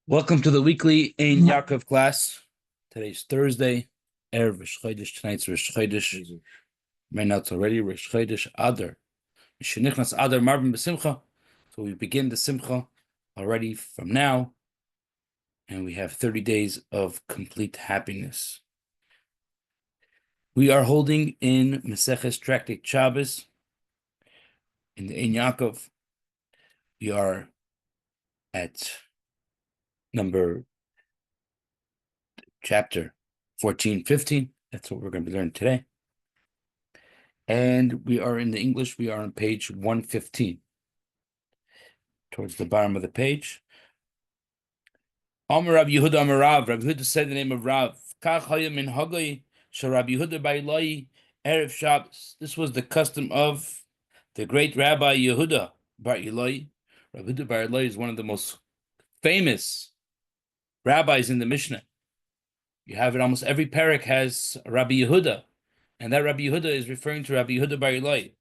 Welcome to the weekly Ein Yaakov class. Today's Thursday, Erev Rosh Chodesh. Tonight's Rosh Chodesh. Right now it's already Rosh Chodesh Adar. Mishenichnas Adar Marvin B'Simcha. So we begin the Simcha already from now, and we have 30 days of complete happiness. We are holding in Maseches Tractate Shabbos in the Ein Yaakov. We are at chapter 14, 15. That's what we're going to be learning today. And we are in the English, we are on page 115. Towards the bottom of the page. Amar Rabbi Yehuda Amar Rav. Rabbi Yehuda said the name of Rav. Kach haya min hagay shel Rabbi Yehuda bar Ilai erev Shabbos. This was the custom of the great Rabbi Yehuda bar Ilai. Rabbi Yehuda bar Ilai is one of the most famous rabbis in the Mishnah. You have it, almost every parak has Rabbi Yehuda, and that Rabbi Yehuda is referring to Rabbi Yehuda bar Ilai.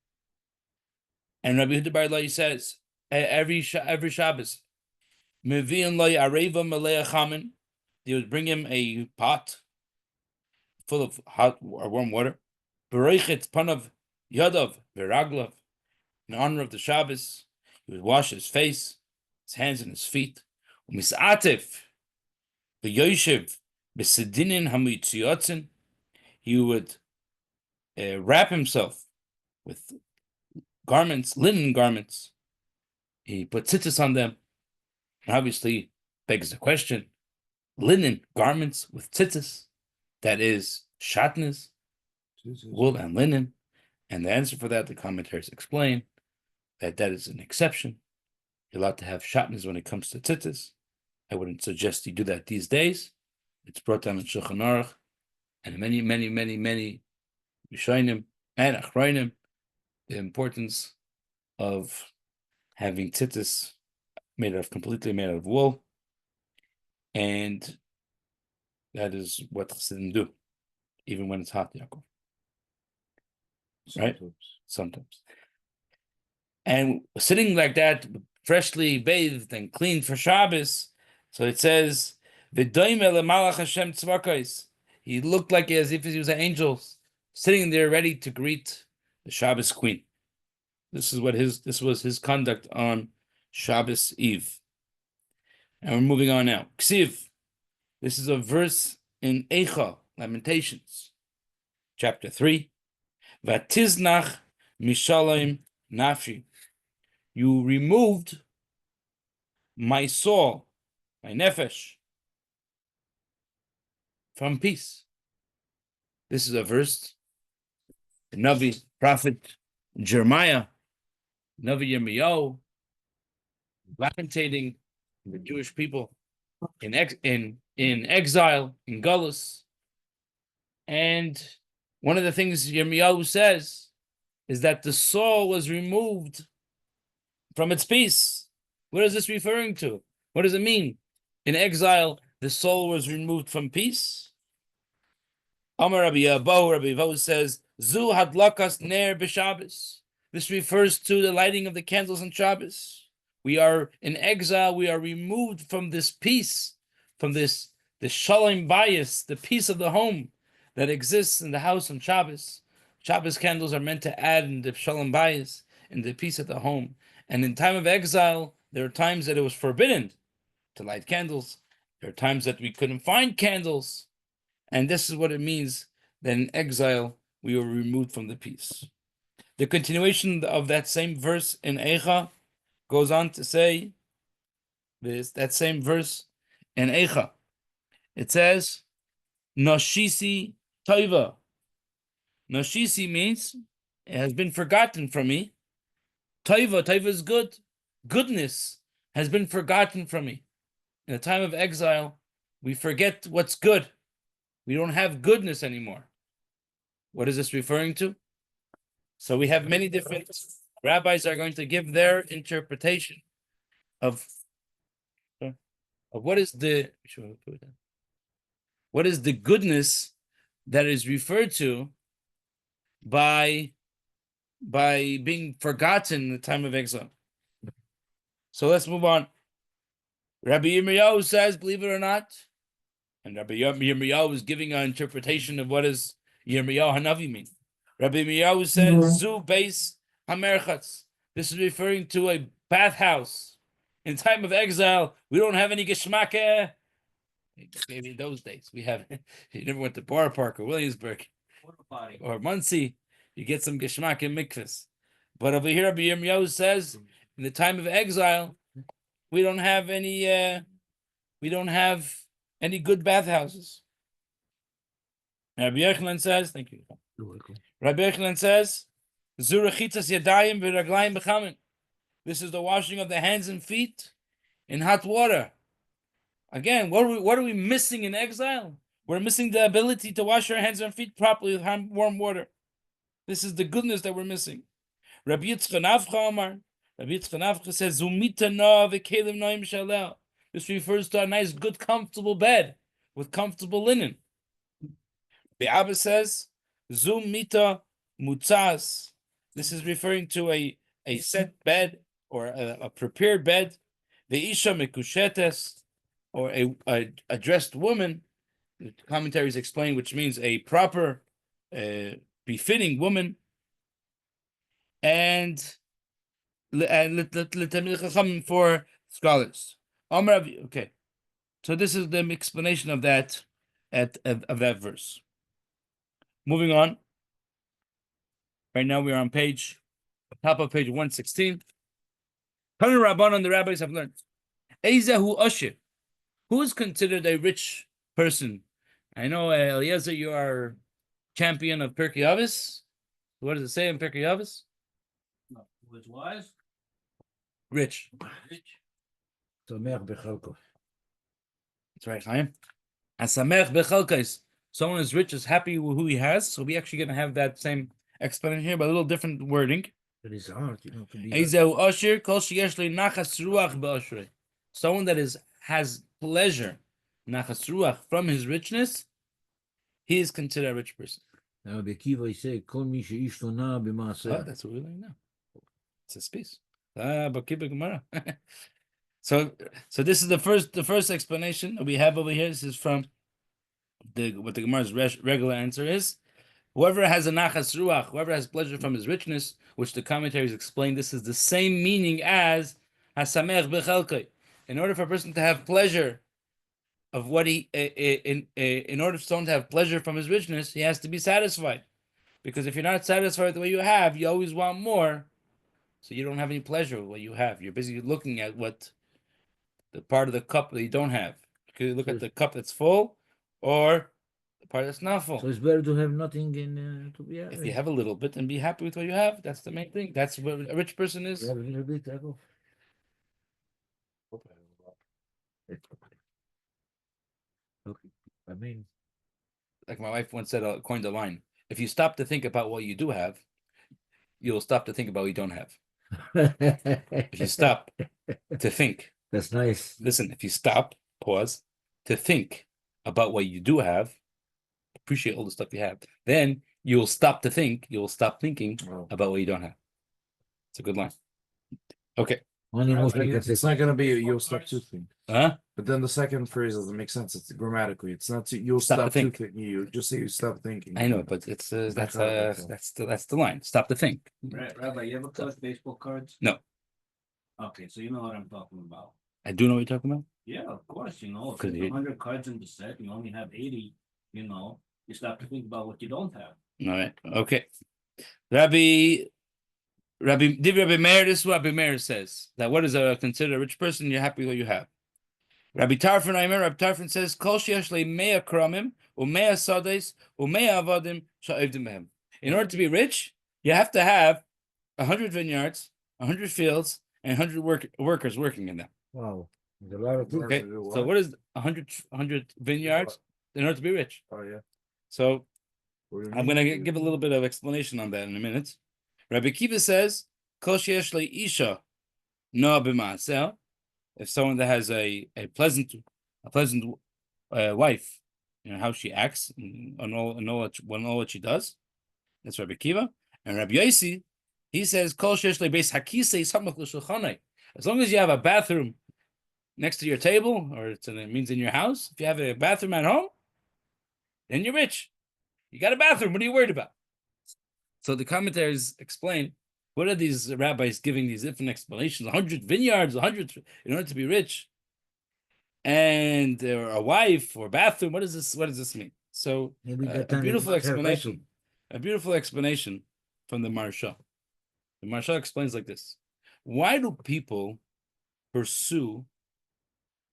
And Rabbi Yehuda bar Ilai says, every Shabbos, Mevi'in loy areva malei chamin. They would bring him a pot full of hot or warm water. Bereichet panav yadav veraglav. In honor of the Shabbos, he would wash his face, his hands, and his feet. Umisatif v'yoshev b'sedinin hamitziyotzin. He would wrap himself with garments, linen garments. He put tzitzis on them. And obviously, begs the question, linen garments with tzitzis, that is shatnez, wool and linen. And the answer for that, the commentaries explain that that is an exception. You're allowed to have shatnez when it comes to tzitzis. I wouldn't suggest you do that these days. It's brought down in Shulchan Aruch and many Rishonim and Achronim, the importance of having tzitzis completely made out of wool, and that is what Chassidim do, even when it's hot, Yaakov. Right? Sometimes. And sitting like that, freshly bathed and cleaned for Shabbos, so it says, "V'doime lemalach Hashem tzvakos." He looked like as if he was an angel, sitting there ready to greet the Shabbos queen. This was his conduct on Shabbos Eve. And we're moving on now. Ksiv. This is a verse in Eicha, Lamentations, chapter 3. Vatiznach mishalayim nafshi. You removed my soul, my nefesh, from peace. This is a verse, the Navi, prophet Jeremiah, Navi Yirmiyahu, lamentating the Jewish people in exile, in Gullus. And one of the things Yirmiyahu says is that the soul was removed from its peace. What is this referring to? What does it mean? In exile, the soul was removed from peace? Amar Rabbi Yaakov says, Zu hadlakas ner b'Shabbos. This refers to the lighting of the candles on Shabbos. We are in exile. We are removed from this peace, from the shalom bayis, the peace of the home that exists in the house on Shabbos. Shabbos candles are meant to add in the shalom bayis, in the peace of the home. And in time of exile, there are times that it was forbidden to light candles. There are times that we couldn't find candles. And this is what it means that in exile, we were removed from the peace. The continuation of that same verse in Eicha goes on to say that same verse in Eicha. It says, Noshisi Toiva. Noshisi means it has been forgotten from me. Toiva is good. Goodness has been forgotten from me. In the time of exile, we forget what's good. We don't have goodness anymore. What is this referring to? So we have many different rabbis are going to give their interpretation of what is the goodness that is referred to by being forgotten in the time of exile. So let's move on. Rabbi Yirmiyahu says, believe it or not, and Rabbi Yirmiyahu is giving an interpretation of what does Yirmiyahu Hanavi mean. Rabbi Yirmiyahu says, Zu Beis Hamerchatz. This is referring to a bathhouse. In time of exile, we don't have any geschmacke. Maybe in those days, we have. You never went to Bar Park or Williamsburg or Muncie. You get some geschmack in mikvahs. But over here, Rabbi Yirmiyahu says, in the time of exile, we don't have any good bathhouses. Rabbi Yochanan says, thank you. Rabbi Yochanan says, Zurachitas yadayim v'raglayim b'chamin. This is the washing of the hands and feet in hot water. Again, what are we missing in exile? We're missing the ability to wash our hands and feet properly with warm water. This is the goodness that we're missing. Rabbi Yitzchak Nafcha Amar. Rabbi Yitzchak Nafcha says, Zumita no v'kelim noim shalel. This refers to a nice, good, comfortable bed with comfortable linen. The Abba says, Zum mita mutzas. This is referring to a set bed or a prepared bed. The isha mekushetes, or a dressed woman. The commentaries explain, which means a proper, befitting woman. And for scholars. Okay, so this is the explanation of that of that verse. Moving on. Right now we are on top of page 116. Tanu Rabbanon, the rabbis have learned. Eizahu Ashir. Who is considered a rich person? I know, Eliezer, you are champion of Pirkei Avos. What does it say in Pirkei Avos? Who is wise? Rich. Samech bechalko. That's right, Chaim. And Samech bechalkos. Someone is rich, is happy with who he has. So we actually going to have that same explanation here, but a little different wording. It is hard, to be. Eizahu Ashir kol sheyesh lo nachas ruach be'ashrei. Someone that has pleasure, nachas ruach, from his richness, he is considered a rich person. Now, the Kiva say, "Kol mi sheishtona b'maaseh." Oh, that's what we learn now. It's a space. But keep it Gemara. So this is the first explanation that we have over here. This is from what the Gemara's regular answer is. Whoever has a nachas ruach, whoever has pleasure from his richness, which the commentaries explain, this is the same meaning as hasamech bechalkei. In order for a person to have pleasure of what in order for someone to have pleasure from his richness, he has to be satisfied. Because if you're not satisfied with what you have, you always want more. So you don't have any pleasure with what you have. You're busy looking at what the part of the cup that you don't have. You can look at the cup that's full or the part that's not full. So it's better to have nothing in to be happy. If you have a little bit and be happy with what you have, that's the main thing. That's what a rich person is. Have a little bit, Yaakov. Okay. I mean, Like my wife once said, coined a line: if you stop to think about what you do have, you'll stop to think about what you don't have. If you stop to think, that's nice. listen, if you stop, pause, to think about what you do have, appreciate all the stuff you have, then you'll stop to think, you'll stop thinking about what you don't have. It's a good line. Okay. Only most people can It's say. not going to be you'll stop to think. Huh? But then the second phrase doesn't make sense. It's grammatically. It's not you'll Stop to stop, think. to think. You just say you stop thinking. I know, but it's that's the line. Stop to think. Rabbi, you ever collect baseball cards? No. Okay, so you know what I'm talking about. I do know what you're talking about. Yeah, of course, you know, if Could there's you- 100 cards in the set, you only have 80, you know, you stop to think about what you don't have. All right. Okay. Rabbi Meir, this is what Rabbi Meir says. That what is considered a rich person? You're happy with what you have. Rabbi Tarfon says, Kol sheyesh le mea kramim, umea sades, umea avadim, sha'ivdim behem. In order to be rich, you have to have 100 vineyards, 100 fields, and 100 workers working in them. Wow, there's a lot of things. Okay. So what is 100 vineyards in order to be rich? Oh yeah. So What do you I'm mean? going to give a little bit of explanation on that in a minute. Rabbi Kiva says, Kol sheyesh le isha no b'ma'aseh. If someone that has a pleasant wife, you know how she acts and know what she does. That's Rabbi Kiva. And Rabbi Yossi, he says, Kol sheyesh le beis hakisei samach l'shulchanai. As long as you have a bathroom next to your table, or it means in your house. If you have a bathroom at home, then you're rich. You got a bathroom. What are you worried about? So the commentaries explain, what are these rabbis giving these different explanations? 100 vineyards, 100 in order to be rich, and a wife or bathroom. What is this? What does this mean? So Maybe a that time they beautiful must have explanation. A beautiful explanation from the Maharsha. The Maharsha explains like this: why do people pursue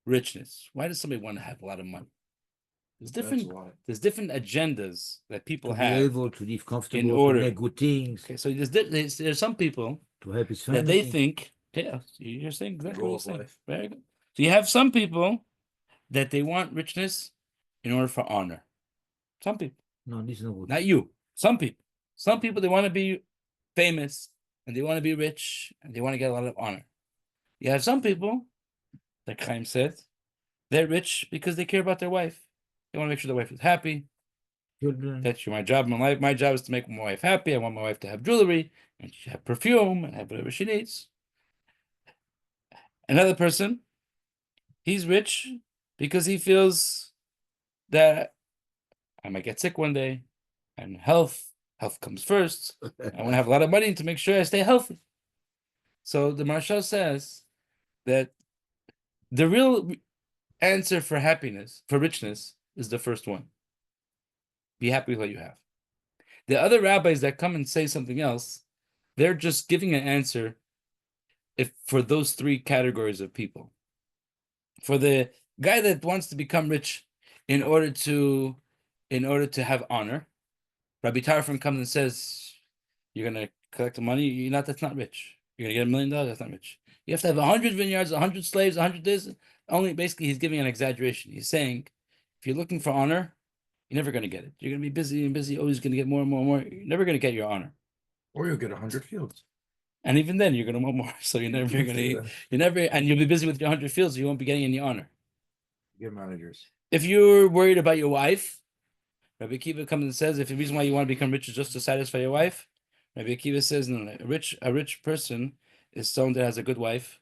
richness? Why does somebody want to have a lot of money? There's different. That's why. There's different agendas that people to be have. able to live comfortable, order. to make good things, Okay, so there's some people to help his family. that they think, yeah, you're saying exactly Goal what you're of saying. life. Very good. So you have some people that they want richness in order for honor. Some people, No, this is not good. not you. Some people. Some people, they want to be famous and they want to be rich and they want to get a lot of honor. You have some people, like Chaim said, they're rich because they care about their wife. They want to make sure their wife is happy. Children. That's my job in my life. My job is to make my wife happy. I want my wife to have jewelry and she have perfume and have whatever she needs. Another person, he's rich because he feels that I might get sick one day, and health comes first. I want to have a lot of money to make sure I stay healthy. So the Maharsha says that the real answer for happiness, for richness, is the first one. Be happy with what you have. The other rabbis that come and say something else, they're just giving an answer for those three categories of people. For the guy that wants to become rich in order to have honor, Rabbi Tarfon comes and says, you're gonna collect the money, that's not rich. You're gonna get $1 million, that's not rich. You have to have 100 vineyards, 100 slaves, 100 this. Only basically he's giving an exaggeration. He's saying, if you're looking for honor, you're never gonna get it. You're gonna be busy and busy, always gonna get more and more and more. You're never gonna get your honor. Or you'll get 100 fields. And even then you're gonna want more. So you're never and you'll be busy with your 100 fields, you won't be getting any honor. Get managers. If you're worried about your wife, Rabbi Akiva comes and says, if the reason why you want to become rich is just to satisfy your wife, Rabbi Akiva says, no, a rich person is someone that has a good wife,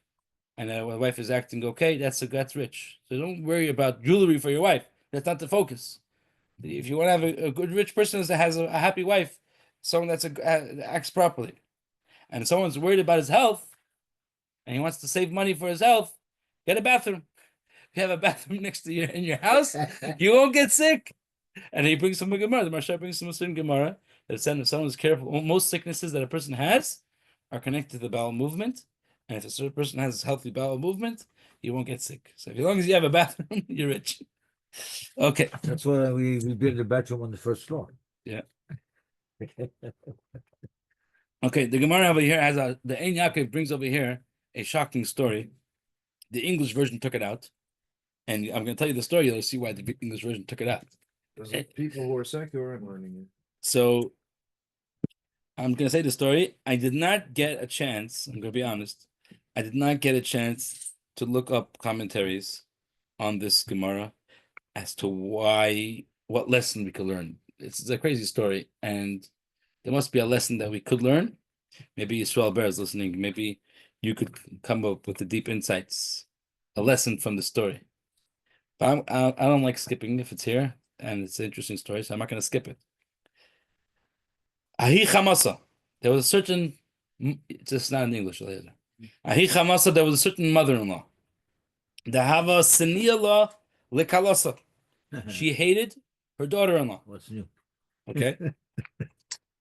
and the wife is acting okay. That's rich. So don't worry about jewelry for your wife. That's not the focus. If you want to have a good rich person that has a happy wife, someone that acts properly, and someone's worried about his health, and he wants to save money for his health, get a bathroom. If you have a bathroom next to you in your house, you won't get sick. And he brings some Gemara. The Maharsha brings some certain Gemara that said if someone is careful, most sicknesses that a person has are connected to the bowel movement. And if a certain person has healthy bowel movement, he won't get sick. So as long as you have a bathroom, you're rich. Okay. That's why we built a bathroom on the first floor. Yeah. Okay, the Gemara over here the Ein Yaakov brings over here a shocking story. The English version took it out. And I'm going to tell you the story. You'll see why the English version took it out. There's people who are secular and learning it. So I'm going to say the story. I did not get a chance. I'm going to be honest. I did not get a chance to look up commentaries on this Gemara as to what lesson we could learn. It's a crazy story, and there must be a lesson that we could learn. Maybe Yisrael Bear is listening. Maybe you could come up with the deep insights, a lesson from the story. But I don't like skipping if it's here, and it's an interesting story, so I'm not going to skip it. Ahi Chamasa. There was a certain, it's just not in English. Ahi Chamasa, there was a certain mother-in-law. Dahava Siniyala Likalasa. She hated her daughter-in-law. What's new? Okay.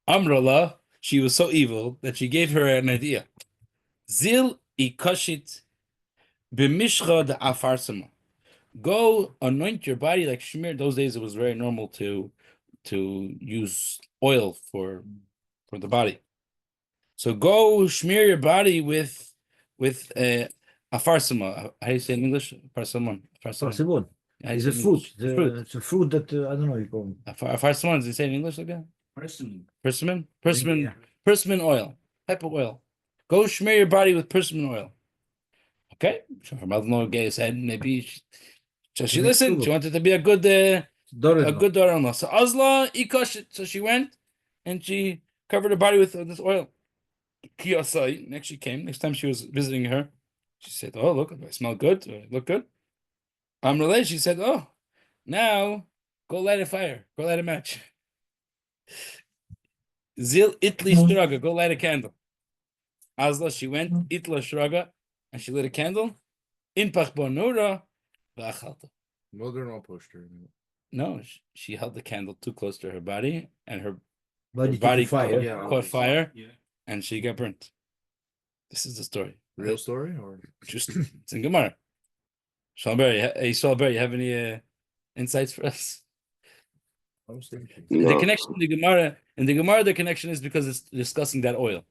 Amrullah, she was so evil that she gave her an idea. Zil ikashit b'mishcha da'afarsama. Go anoint your body like shmir. Those days it was very normal to use oil for the body. So go smear your body with afarsama. How do you say it in English? Afarsamon. Possible. It's a fruit. It's a fruit that I don't know. You call it. Afarsamon. Does he say it in English like that? Persimmon. Persimmon oil. Type of oil. Go smear your body with persimmon oil. Okay. So her mother-in-law said maybe she listened. She wanted to be a good daughter-in-law. So Azla ikosh. So she went and she covered her body with this oil. Kiyasai. Next she came. Next time she was visiting her, She said, "Oh, look, I smell good. Do I look good?" Amrulay, she said, "Oh, now go light a fire. Go light a match. Zil itli shraga. Go light a candle." Azla, she went itla shraga, and she lit a candle. In pachbonura, v'achalta. Mother-in-law pushed her. No, she held the candle too close to her body, and her Body body took fire. caught fire, Yeah. and she got burnt. This is the story. Real story or Just it's in Gemara. Shalberry, hey Shalberry, you have any insights for us? I was thinking. The connection in the Gemara, the connection is because it's discussing that oil.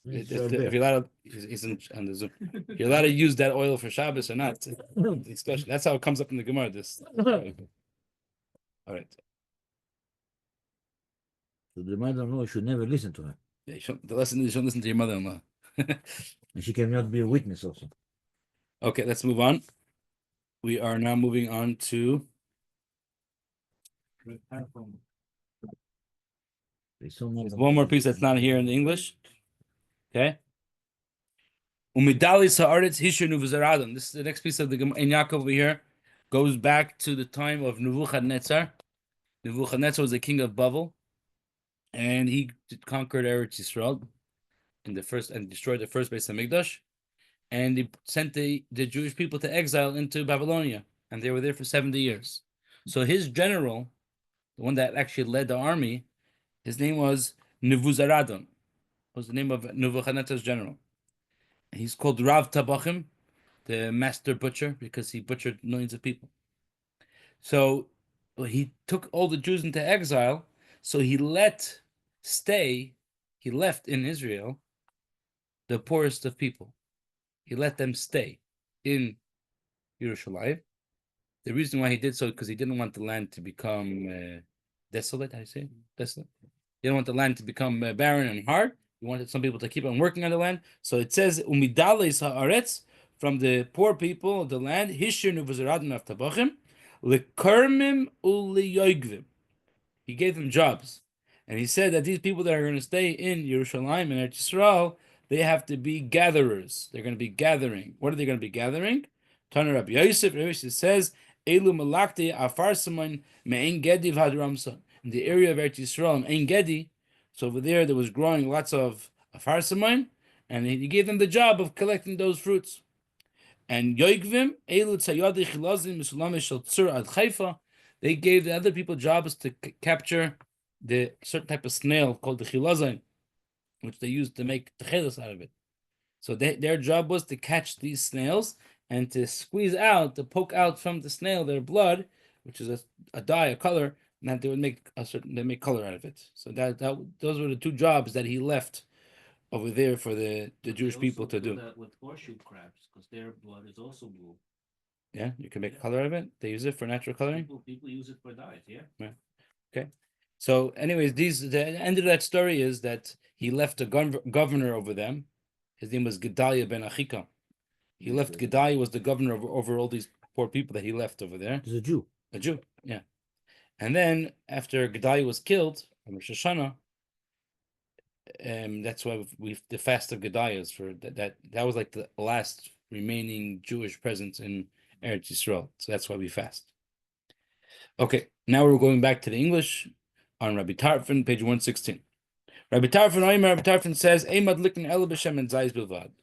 If you're allowed, he's on the Zoom. You're allowed to use that oil for Shabbos or not? Discussion. That's how it comes up in the Gemara. This. All right. So the mother-in-law should never listen to her. Yeah, the lesson is you shouldn't listen to your mother-in-law. And she cannot be a witness also. Okay, let's move on. We are now moving on to There's so much. one more piece that's not here in the English. Okay. Umidalis haaretz hishur nuvuzaradon. This is the next piece of the in Yaakov over here. Goes back to the time of Nebuchadnezzar. Nebuchadnezzar was the king of Babel, and he conquered Eretz Yisrael in the first and destroyed the first base of Mikdash, and he sent the Jewish people to exile into Babylonia, and they were there for 70 years. So his general, the one that actually led the army, his name was Nebuzaradon. Was the name of Nebuchadnezzar's general. And he's called Rav Tabachim, the master butcher, because he butchered millions of people. So he took all the Jews into exile. So he left in Israel the poorest of people. He let them stay in Yerushalayim. The reason why he did so because he didn't want the land to become desolate. How do you say desolate? He didn't want the land to become barren and hard. He wanted some people to keep on working on the land. So it says umidales haaretz, from the poor people of the land. Hishir nuvuzaradon of tabachim lekarmim uliyoigvim. He gave them jobs, and he said that these people that are going to stay in Yerushalayim and Eretz Yisrael, they have to be gatherers. They're going to be gathering. What are they going to be gathering? Tana Rabbi Yosef. Rabbi Yosef says, "Elu malakti afarsaman me'en gedi v'hadramsa." In the area of Eretz Yisrael, Ein Gedi, so over there was growing lots of afarsaman, and he gave them the job of collecting those fruits. And Yoigvim, Elu tzayadi chilazim misulame shel tzur ad Haifa. They gave the other people jobs to capture the certain type of snail called the chilazim, which they used to make techelas out of it. So their job was to catch these snails and to squeeze out, to poke out from the snail their blood, which is a dye, a color, and that they would make they make color out of it. So those were the two jobs that he left over there for the Jewish people to do. That with horseshoe crabs, because their blood is also blue. Yeah, you can make color out of it. They use it for natural coloring. People use it for dyes. Yeah. Okay. So, anyways, the end of that story is that he left a governor over them. His name was Gedaliah ben Achikam. He left. Gedaliah was the governor over all these poor people that he left over there. He's a Jew. A Jew, yeah. And then after Gedaliah was killed on Rosh Hashanah, that's why the fast of Gedaliah is for that was like the last remaining Jewish presence in Eretz Yisrael. So that's why we fast. Okay, now we're going back to the English on Rabbi Tarfon, page 116. Rabbi Tarfon says,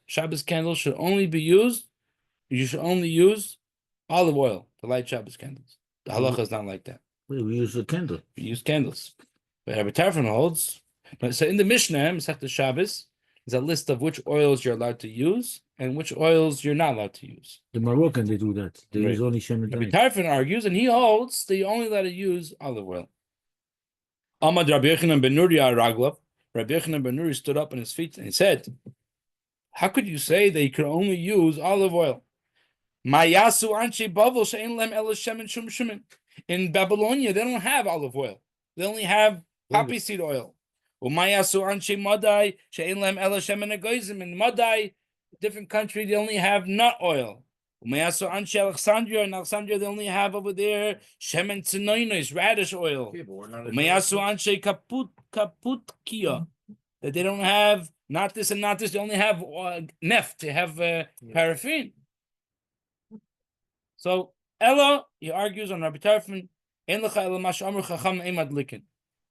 Shabbos candles should only be used, you should only use olive oil to light Shabbos candles. The halacha is not like that. We use a candle. We use candles. But Rabbi Tarfon holds, so in the Mishnah, Masechta Shabbos, is a list of which oils you're allowed to use and which oils you're not allowed to use. The Moroccan, they do that. They use only Shemen. Rabbi Tarfon argues, and he holds that you're only allowed to use olive oil. Amad Rabbi Yochanan ben Nuri Raglav. Rabbi Yochanan ben Nuri stood up on his feet and he said, how could you say that you could only use olive oil? Mayasu anshi bavel she'en lem ela shemen shum shemen. In Babylonia, they don't have olive oil. They only have poppy seed oil. Umayasu anshi madai she'en lem ela shemen agoizim. In Madai, different country, they only have nut oil. Umayasu anshi Alexandria. In Alexandria, they only have over there shemen tzinoinos, radish oil. Umayasu anshi kaputkia. That they don't have not this and not this. You only have neft. You have paraffin. So Ella, he argues on Rabbi Tarfon,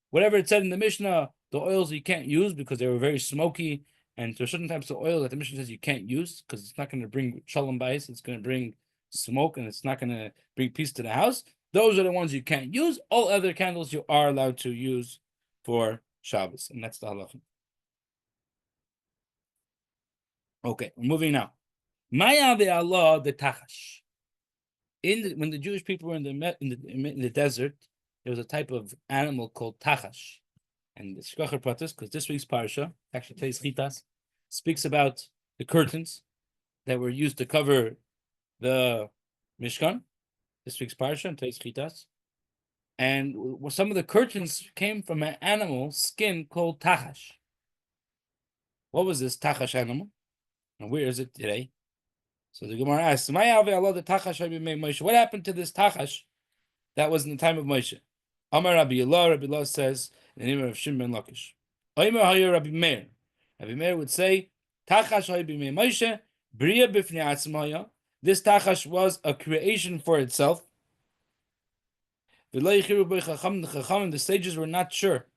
whatever it said in the Mishnah, the oils you can't use because they were very smoky, and there are certain types of oil that the Mishnah says you can't use because it's not going to bring shalom bayis, it's going to bring smoke, and it's not going to bring peace to the house. Those are the ones you can't use. All other candles you are allowed to use for Shabbos, and that's the halacha. Okay, we're moving now. Maya Allah the tachash. When the Jewish people were in the desert, there was a type of animal called tachash, and the Shkachar Pratis, because this week's parsha, actually today's chitas, speaks about the curtains that were used to cover the Mishkan. This week's parsha and today's chitas, and some of the curtains came from an animal skin called tachash. What was this tachash animal, and where is it today? So the Gemara asks, what happened to this tachash that was in the time of Moshe? Amar Rabbi Allah says in the name of Shimon ben Lakish. Omer hayo Rabbi Meir. Rabbi Meir would say, tachash hayo b'mei Moshe, bria b'fnei atzmaya. This tachash was a creation for itself. The sages were not sure.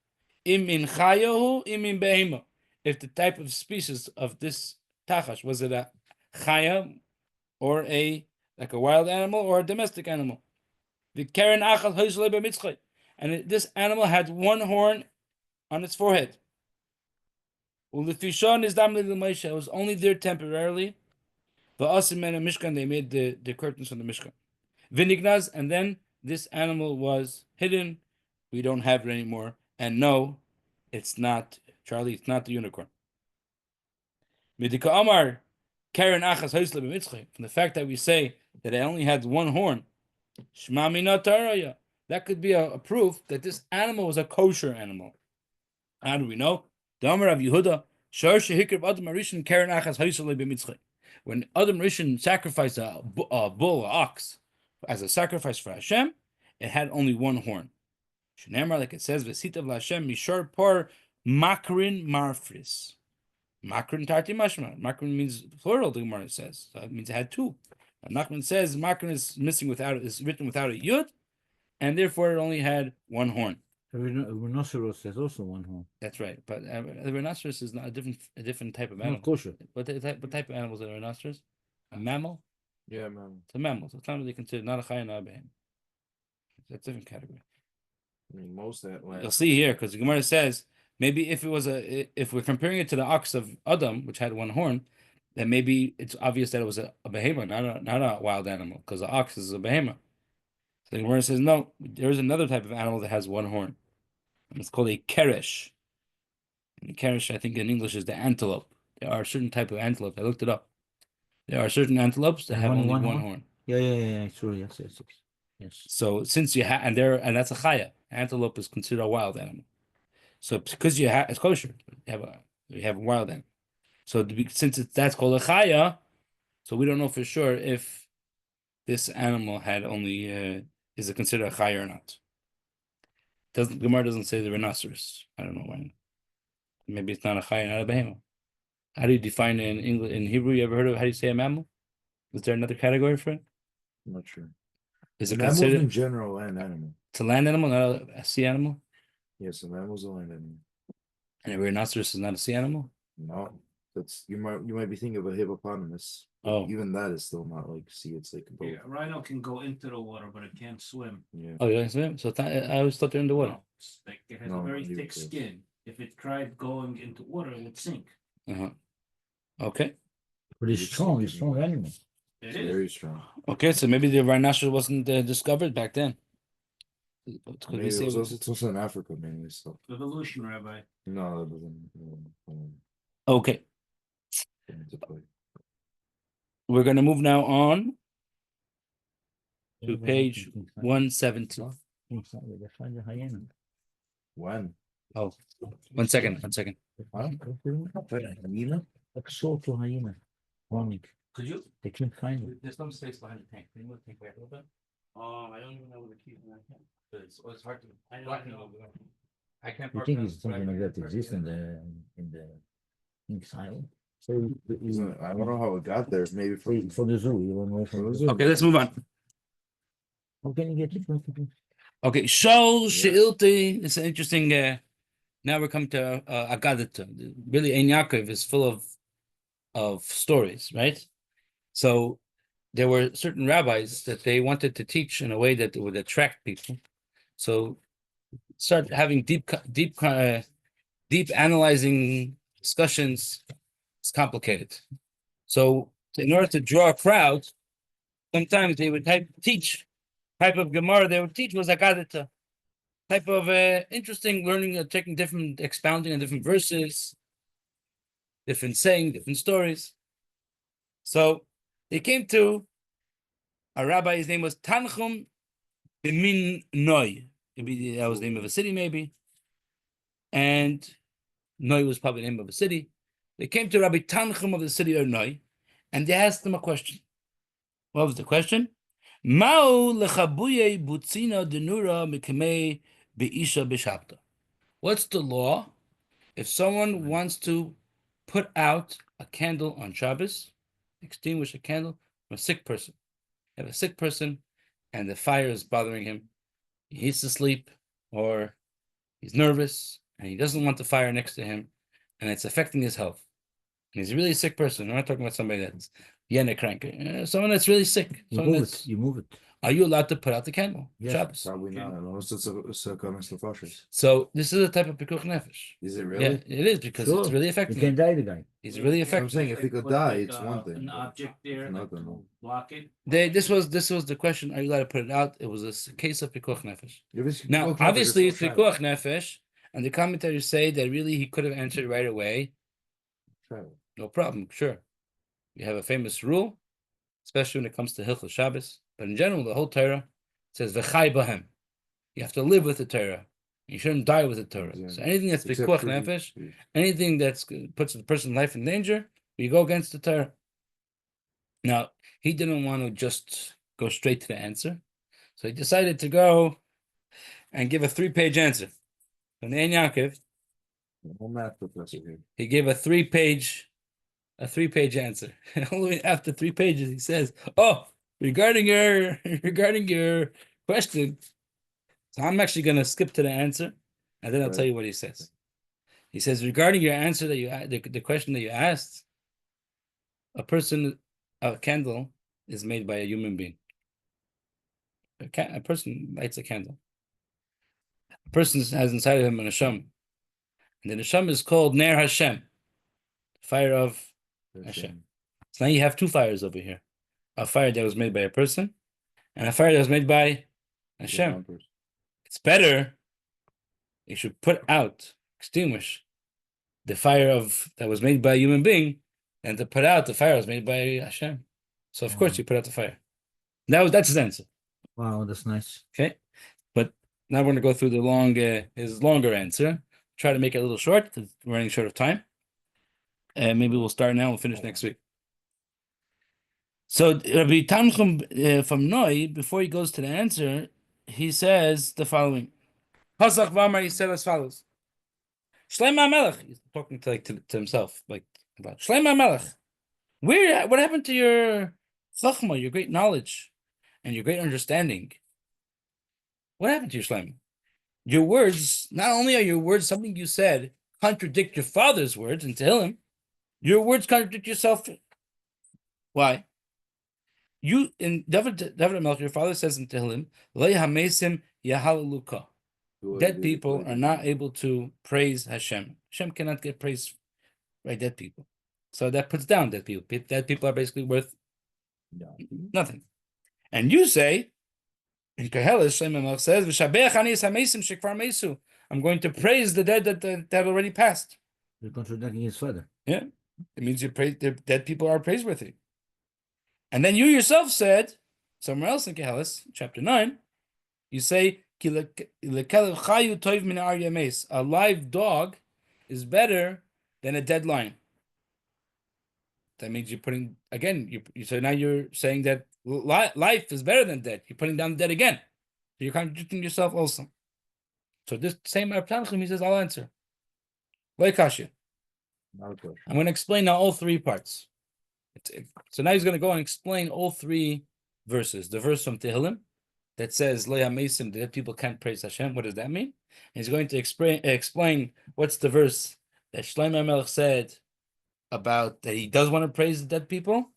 Im in chayahu, im in behema. If the type of species of this tachash, was it a chaya, or like a wild animal, or a domestic animal? The karen achal hoizle b'mitzchay, and this animal had one horn on its forehead. Ulefishon is damli l'Moshe. It was only there temporarily. Va'asim and Mishkan, they made the curtains from the Mishkan. Vinignaz, and then this animal was hidden. We don't have it anymore. And no, it's not, Charlie, it's not the unicorn. Midika Amar, Karen Achas Hoisle b'mitzchay, from the fact that we say that it only had one horn, Shma mina taraya, that could be a proof that this animal was a kosher animal. How do we know? The Amar of Yehuda, Shar shehikr Adam Rishon Karen Achas Hoisle b'mitzchay. When Adam Rishon sacrificed a bull, an ox, as a sacrifice for Hashem, it had only one horn. Shneimar, like it says, V'sitav l'Hashem mishar par makrin marfris. Makrin tarti mashma. Makrin means plural, the Gemara says. So it means it had two. Nachman says makrin is written without a yud, and therefore it only had one horn. The rhinoceros has also one horn. That's right, but the rhinoceros is not a different type of animal. Not kosher. What type of animal is a rhinoceros? A mammal? Yeah, man. It's a mammal. So it's not really considered not a chaya, not a behem. That's a different category. I mean, most of that. You'll see here, because the Gemara says maybe if we're comparing it to the ox of Adam, which had one horn, then maybe it's obvious that it was a behemoth, not a wild animal, because the ox is a behemoth. So the Gemara says no, there is another type of animal that has one horn, and it's called a keresh. And the keresh, I think in English, is the antelope. There are certain type of antelope. I looked it up. There are certain antelopes that have only one horn. Yeah. Sure. Yes. So since you have, and that's a chaya. Antelope is considered a wild animal. So because it's kosher, you have a wild animal. So since that's called a chaya, so we don't know for sure if this animal had only is it considered a chaya or not. Gemara doesn't say the rhinoceros. I don't know why. Maybe it's not a chaya, not a behemoth. How do you define it in English? In Hebrew, you ever heard of how do you say a mammal? Is there another category for it? I'm not sure. Is it Mammals considered in general and animal? it's a land animal, not a sea animal? Yes, a mammal's a land animal. And a rhinoceros is not a sea animal? No, that's you might be thinking of a hippopotamus. Oh. Even that is still not like sea. It's like a boat. Yeah, rhino can go into the water, but it can't swim. Yeah. Oh, yeah, so I always thought they're in the water. No, it's like it has No, a very neither thick does. skin. If it tried going into water, it would sink. Uh-huh. Okay. But it's strong animal. It's very strong. Okay, so maybe the rhinoceros wasn't discovered back then. Could Maybe we say it's also in Africa mainly. So Evolution, Rabbi. no, that doesn't. Okay, come into play. we're going to move now on to page 170. Find the hyena. When? Oh, one second. Hyena? I saw to hyena. Morning. Could you? They couldn't find it. There's some space behind the tank. Can you move the tank back a little bit? I don't even know where the keys are. It's hard to. I can't. You think it's something like that exists in Exile. So I don't know how it got there. Maybe for the zoo, you run away from the zoo. Okay, let's move on. How can you get it from the Okay, Shol Sheilti. It's an interesting. Now we're coming to Agadita. Really, Ein Yaakov is full of stories, right? So there were certain rabbis that they wanted to teach in a way that would attract people. So start having deep analyzing discussions. It's complicated. So in order to draw a crowd, sometimes they would teach type of Gemara they would teach was Agadita. Type of interesting learning, taking different, expounding on different verses, different saying, different stories. So they came to a rabbi, his name was Tanchum Bimin Noi. Maybe that was the name of a city, maybe. And Noi was probably the name of a city. They came to Rabbi Tanchum of the city of Noi, and they asked him a question. What was the question? Mao lechabuye butzina denura mikemei beisha b'shabta. What's the law if someone wants to put out a candle on Shabbos, extinguish a candle from a sick person? You have a sick person and the fire is bothering him. He needs to sleep or he's nervous and he doesn't want the fire next to him and it's affecting his health. And he's a really sick person. I'm not talking about somebody that's cranky. Someone that's really sick. You move it. Are you allowed to put out the candle? Yes. Shabbos. Probably not, unless it's a comments nefashis. So this is a type of pikuch nefesh. Is it really? Yeah, it is because it's really You affecting can him. die the guy. He's really I'm affected. saying if he could Put, die, like, it's one thing. An but object there it's like, nothing. to block it. This was the question. Are you allowed to put it out? It was a case of pikuch nefesh. If it's Now, pikuach nefesh, obviously, it's no pikuch nefesh, and the commentators say that really he could have answered right away. shadow. No problem. Sure, you have a famous rule, especially when it comes to Hilchos Shabbos. But in general, the whole Torah says v'chai bahem. You have to live with the Torah. You shouldn't die with the Torah. Yeah. So anything that's Except pikuach for nefesh, the- anything that puts the person's life in danger, you go against the Torah. Now, he didn't want to just go straight to the answer. So he decided to go and give a 3-page answer. From the Ein Yaakov, No math professor here. he gave a 3-page answer. Only after 3 pages, he says, "Oh, regarding your question, so I'm actually going to skip to the answer, and then I'll tell you what he says." He says, regarding your answer that you the question that you asked, a candle is made by a human being. A person lights a candle. A person has inside of him an Hashem. And the Hashem is called Ner Hashem, fire of Hashem. So now you have 2 fires over here. A fire that was made by a person and a fire that was made by Hashem. It's better, you should extinguish the fire that was made by a human being and to put out the fire that was made by Hashem. So of course you put out the fire. That's his answer. Wow, that's nice. Okay, but now we're going to go through his longer answer. Try to make it a little short because we're running short of time. And maybe we'll start now and finish next week. So Rabbi Tanchum from Noi, before he goes to the answer, he says the following. Pasach Vamar, he said as follows. Shleima Melech, he's talking to himself, like about Shleima Melech. What happened to your chachma, your great knowledge, and your great understanding? What happened to your Shleima? Your words, not only are your words something you said, contradict your father's words in Tehillim, your words contradict yourself. Why? You in David Melech, your father says in Tehillim, Lei hamesim yahalaluka. Dead people are not able to praise Hashem. Hashem cannot get praise by dead people. So that puts down dead people. Dead people are basically worth nothing. And you say, in Koheles, Shlomo Melech says, "V'shabeach ani es hamesim shekvar mesu." I'm going to praise the dead that already passed. You're contradicting his father. Yeah, it means you praise the dead people are praiseworthy. And then you yourself said somewhere else in Koheles, chapter 9, you say, "A live dog is better than a dead lion." That means you're putting again. So now you're saying that life is better than dead. You're putting down the dead again. So you're contradicting yourself also. So this same Rab Tanchum, he says, "I'll answer." Like Kasha. Not a question. I'm going to explain now all three parts. So now he's going to go and explain all three verses. The verse from Tehillim that says Lo Yamesim, that people can't praise Hashem. What does that mean? And he's going to explain what's the verse that Shlomo Melech said about that he does want to praise the dead people.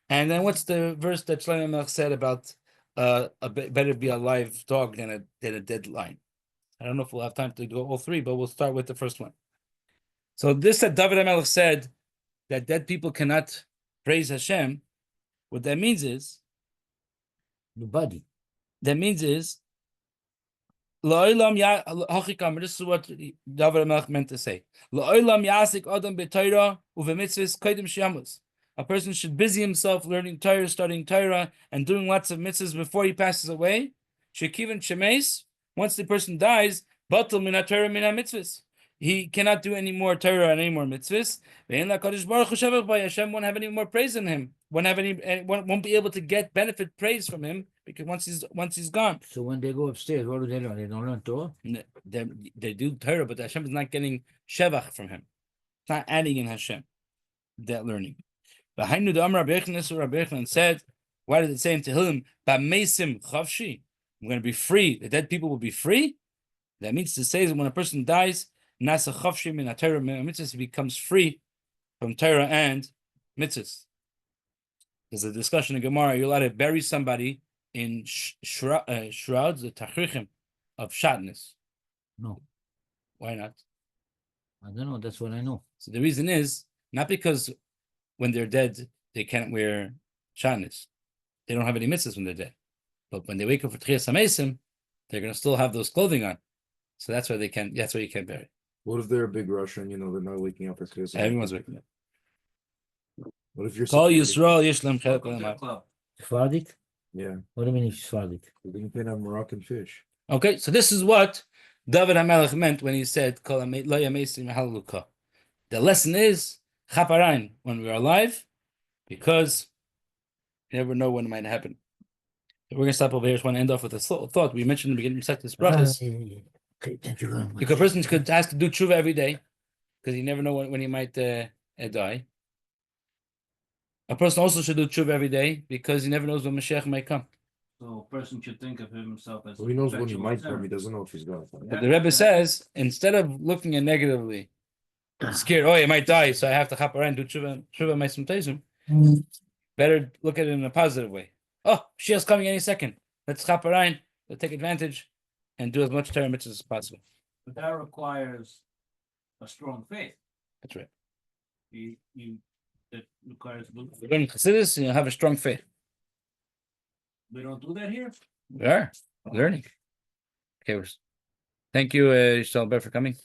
And then what's the verse that Shlomo Melech said about better be a live dog than a dead lion? I don't know if we'll have time to go all three, but we'll start with the first one. So this that David HaMelech said that dead people cannot praise Hashem. What that means is The body. La'olam Hachikam. This is what David HaMelech meant to say. La'olam yasik adam b'Torah u'v'mitzvahs kodim she'yamos. A person should busy himself learning Torah, studying Torah, and doing lots of mitzvahs before he passes away. Shekivan shemes. Once the person dies, batal min Torah min mitzvahs. He cannot do any more Torah and any more mitzvahs. Hashem won't have any more praise in him. Won't be able to get benefit praise from him because once he's gone. So when they go upstairs, what do they learn? They don't learn Torah? They do Torah, but Hashem is not getting shevach from him. It's not adding in Hashem that learning. Behind the Amar Rabbi Yochanan said, why did it say in Tehillim, "Ba'meisim chavshi"? I'm going to be free. The dead people will be free. That means to say that when a person dies, nasa chavshi min Torah min mitzvahs, he becomes free from Torah and mitzvahs. There's a discussion in Gemara. You're allowed to bury somebody in shrouds, the tachrichim of shatnez. No, Why not? I don't know. That's what I know. So the reason is not because when they're dead they can't wear shatnez. They don't have any mitzvahs when they're dead. But when they wake up for Tchias HaMesim, they're going to still have those clothing on. So that's why they can. That's why you can't bury. What if they're a big Russian? You know, they're not waking up for Christmas. Everyone's waking up. What if you're Call security? Yisrael Yishlam Chelek Welcome to the Olam. club. Yeah, Sephardic? What do you mean it's Sephardic? you can have Moroccan fish. Okay, so this is what David HaMelech meant when he said Kol Lo Yamesim Haluka. The lesson is Chaparain when we're alive, because you never know when it might happen. We're going to stop over here. I just want to end off with a thought. We mentioned in the beginning of this brachas. Okay, thank you very much. Because a person has to do tshuva every day, because you never know when he might die. A person also should do tshuva every day, because he never knows when Mashiach might come. So a person should think of himself as. Well, he knows when he perpetual might sinner. come. He doesn't know if he's going to. But the Rebbe says, instead of looking at negatively, scared, oh, he might die, so I have to chap around, do tshuva ma'asim teisim. Better look at it in a positive way. Oh, Mashiach's coming any second. Let's chap around, let's take advantage, and do as much Torah mitzvahs as possible. But that requires a strong faith. That's right. That requires. If you're learning Chassidus, you have a strong faith. We don't do that here. We are learning. Okay, thank you, Dovber, for coming.